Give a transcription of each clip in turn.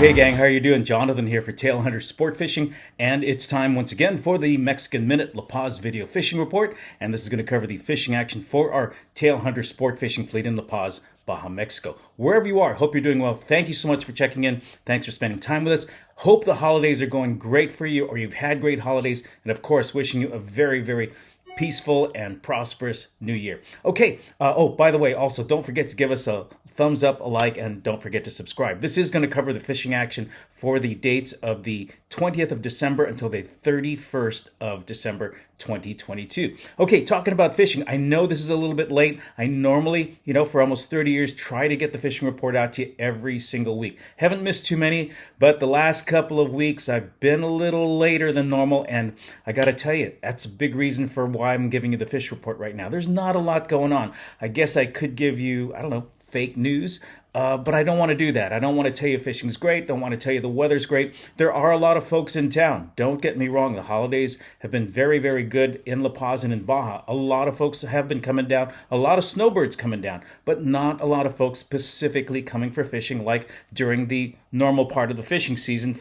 Hey gang, how are you doing? Jonathan here for Tailhunter Sportfishing, and it's time once again for the Mexican Minute La Paz video fishing report, and this is going to cover the fishing action for our Tailhunter Sportfishing fleet in La Paz, Baja, Mexico. Wherever you are, hope you're doing well. Thank you so much for checking in. Thanks for spending time with us. Hope the holidays are going great for you, or you've had great holidays, and of course, wishing you a very, very peaceful and prosperous new year. Okay, by the way, also don't forget to give us a thumbs up, a like, and don't forget to subscribe. This is going to cover the fishing action for the dates of the 20th of December until the 31st of December 2022. Okay, talking about fishing, I know this is a little bit late. I normally, for almost 30 years, try to get the fishing report out to you every single week. Haven't missed too many, but the last couple of weeks I've been a little later than normal, and I got to tell you, that's a big reason for why I'm giving you the fish report right now. There's not a lot going on. I guess I could give you, fake news, but I don't want to do that. I don't want to tell you fishing's great. Don't want to tell you the weather's great. There are a lot of folks in town. Don't get me wrong. The holidays have been very, very good in La Paz and in Baja. A lot of folks have been coming down. A lot of snowbirds coming down, but not a lot of folks specifically coming for fishing like during the normal part of the fishing season,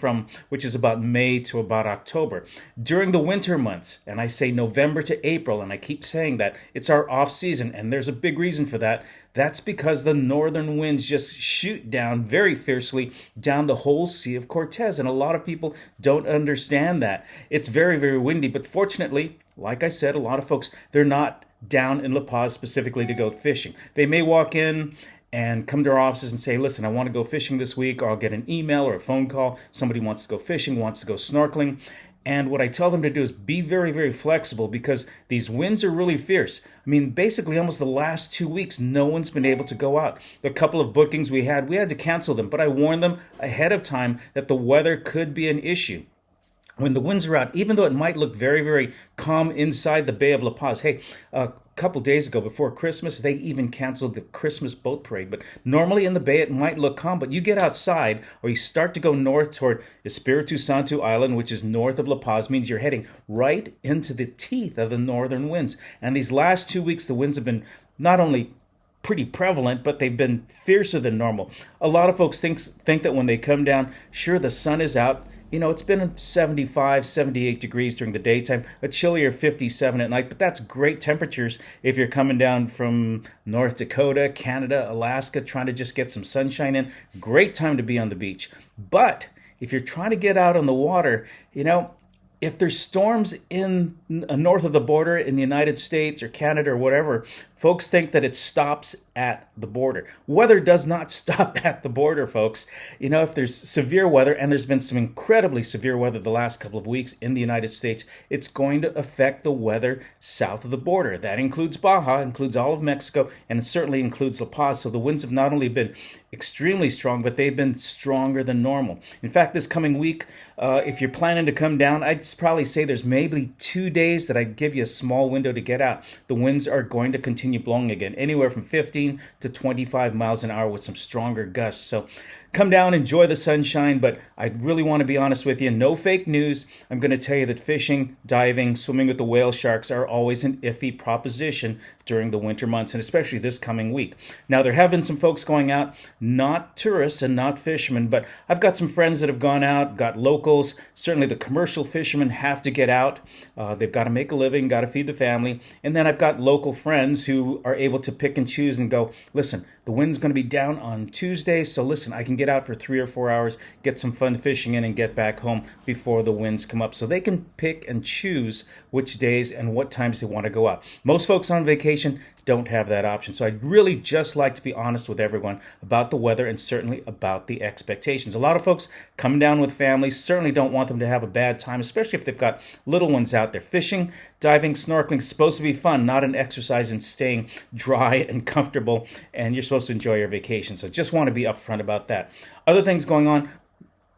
which is about May to about October. During the winter months, and I say November to April, and I keep saying that, it's our off season, and there's a big reason for that. That's because the northern winds just shoot down very fiercely down the whole Sea of Cortez, and a lot of people don't understand that. It's very, very windy, but fortunately, like I said, a lot of folks, they're not down in La Paz specifically to go fishing. They may walk in and come to our offices and say, listen, I want to go fishing this week, or I'll get an email or a phone call. Somebody wants to go fishing, wants to go snorkeling. And what I tell them to do is be very, very flexible, because these winds are really fierce. I mean, basically almost the last 2 weeks, no one's been able to go out. The couple of bookings we had to cancel them, but I warned them ahead of time that the weather could be an issue. When the winds are out, even though it might look very, very calm inside the Bay of La Paz. Hey, a couple days ago, before Christmas, they even canceled the Christmas boat parade. But normally in the Bay, it might look calm, but you get outside or you start to go north toward Espiritu Santo Island, which is north of La Paz, means you're heading right into the teeth of the northern winds. And these last 2 weeks, the winds have been not only pretty prevalent, but they've been fiercer than normal. A lot of folks think that when they come down, sure, the sun is out. It's been 75, 78 degrees during the daytime, a chillier 57 at night, but that's great temperatures if you're coming down from North Dakota, Canada, Alaska, trying to just get some sunshine in. Great time to be on the beach. But if you're trying to get out on the water, if there's storms in north of the border in the United States or Canada or whatever, folks think that it stops at the border. Weather does not stop at the border, folks. If there's severe weather, and there's been some incredibly severe weather the last couple of weeks in the United States, it's going to affect the weather south of the border. That includes Baja, includes all of Mexico, and it certainly includes La Paz. So the winds have not only been extremely strong, but they've been stronger than normal. In fact, this coming week, if you're planning to come down, I'd probably say there's maybe 2 days that I'd give you a small window to get out. The winds are going to continue blowing again, anywhere from 15 to 25 miles an hour with some stronger gusts. So come down, enjoy the sunshine, but I really want to be honest with you. No fake news. I'm going to tell you that fishing, diving, swimming with the whale sharks are always an iffy proposition during the winter months, and especially this coming week. Now, there have been some folks going out, not tourists and not fishermen, but I've got some friends that have gone out, got locals. Certainly the commercial fishermen have to get out. They've got to make a living, got to feed the family. And then I've got local friends who are able to pick and choose and go, listen, the wind's going to be down on Tuesday, so listen, I can get out for 3 or 4 hours, get some fun fishing in, and get back home before the winds come up. So they can pick and choose which days and what times they want to go out. Most folks on vacation don't have that option. So I'd really just like to be honest with everyone about the weather and certainly about the expectations. A lot of folks coming down with families certainly don't want them to have a bad time, especially if they've got little ones out there. Fishing, diving, snorkeling is supposed to be fun, not an exercise in staying dry and comfortable, and you're supposed to enjoy your vacation. So just want to be upfront about that. Other things going on.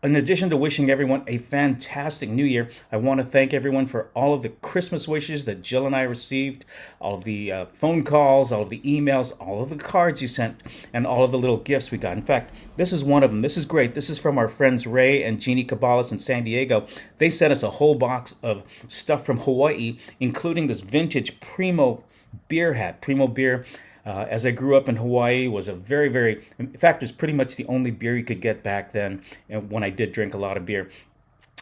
In addition to wishing everyone a fantastic new year, I want to thank everyone for all of the Christmas wishes that Jill and I received, all of the phone calls, all of the emails, all of the cards you sent, and all of the little gifts we got. In fact, this is one of them. This is great. This is from our friends Ray and Jeannie Cabalas in San Diego. They sent us a whole box of stuff from Hawaii, including this vintage Primo beer hat. Primo beer. As I grew up in Hawaii, was a very, in fact, it was pretty much the only beer you could get back then, and when I did drink a lot of beer.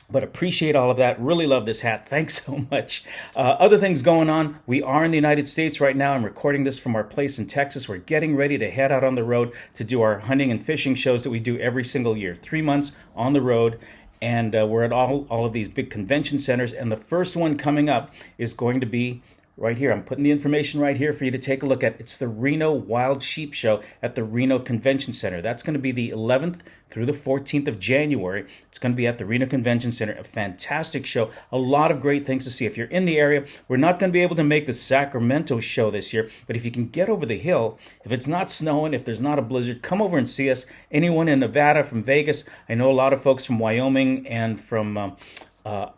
But appreciate all of that. Really love this hat. Thanks so much. Other things going on. We are in the United States right now. I'm recording this from our place in Texas. We're getting ready to head out on the road to do our hunting and fishing shows that we do every single year. 3 months on the road. And we're at all of these big convention centers. And the first one coming up is going to be right here. I'm putting the information right here for you to take a look at. It's the Reno Wild Sheep Show at the Reno Convention Center. That's going to be the 11th through the 14th of January. It's going to be at the Reno Convention Center. A fantastic show. A lot of great things to see. If you're in the area, we're not going to be able to make the Sacramento show this year, but if you can get over the hill, if it's not snowing, if there's not a blizzard, come over and see us. Anyone in Nevada, from Vegas, I know a lot of folks from Wyoming and from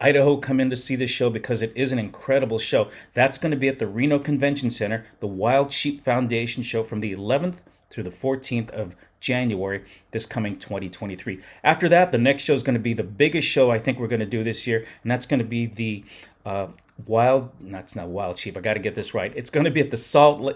Idaho come in to see this show because it is an incredible show. That's going to be at the Reno Convention Center, the Wild Sheep Foundation show from the 11th through the 14th of January, this coming 2023. After that, the next show is going to be the biggest show I think we're going to do this year, and that's going to be the it's not Wild Sheep. I got to get this right. It's going to be at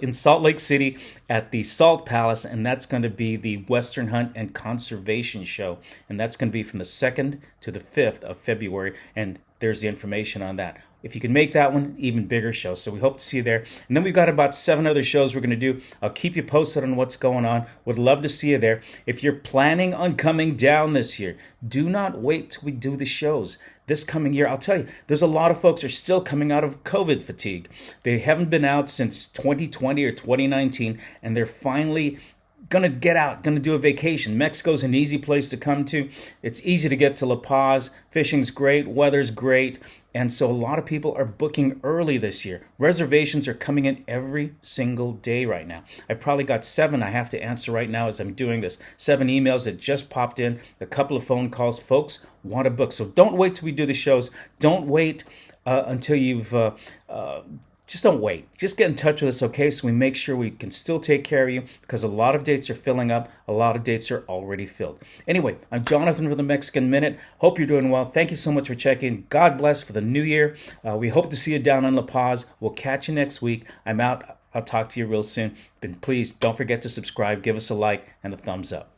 in Salt Lake City at the Salt Palace, and that's going to be the Western Hunt and Conservation Show, and that's going to be from the 2nd to the 5th of February, and there's the information on that. If you can make that one, even bigger show. So we hope to see you there. And then we've got about 7 other shows we're going to do. I'll keep you posted on what's going on. Would love to see you there. If you're planning on coming down this year, do not wait till we do the shows. This coming year, I'll tell you, there's a lot of folks who are still coming out of COVID fatigue. They haven't been out since 2020 or 2019, and they're finally going to get out, going to do a vacation. Mexico's an easy place to come to. It's easy to get to La Paz. Fishing's great, weather's great, and so a lot of people are booking early this year. Reservations are coming in every single day right now. I've probably got 7 I have to answer right now as I'm doing this. 7 emails that just popped in, a couple of phone calls. Folks want to book, so don't wait till we do the shows. Don't wait until you've just don't wait. Just get in touch with us, okay, so we make sure we can still take care of you, because a lot of dates are filling up. A lot of dates are already filled. Anyway, I'm Jonathan for the Mexican Minute. Hope you're doing well. Thank you so much for checking. God bless for the new year. We hope to see you down on La Paz. We'll catch you next week. I'm out. I'll talk to you real soon. But please don't forget to subscribe, give us a like, and a thumbs up.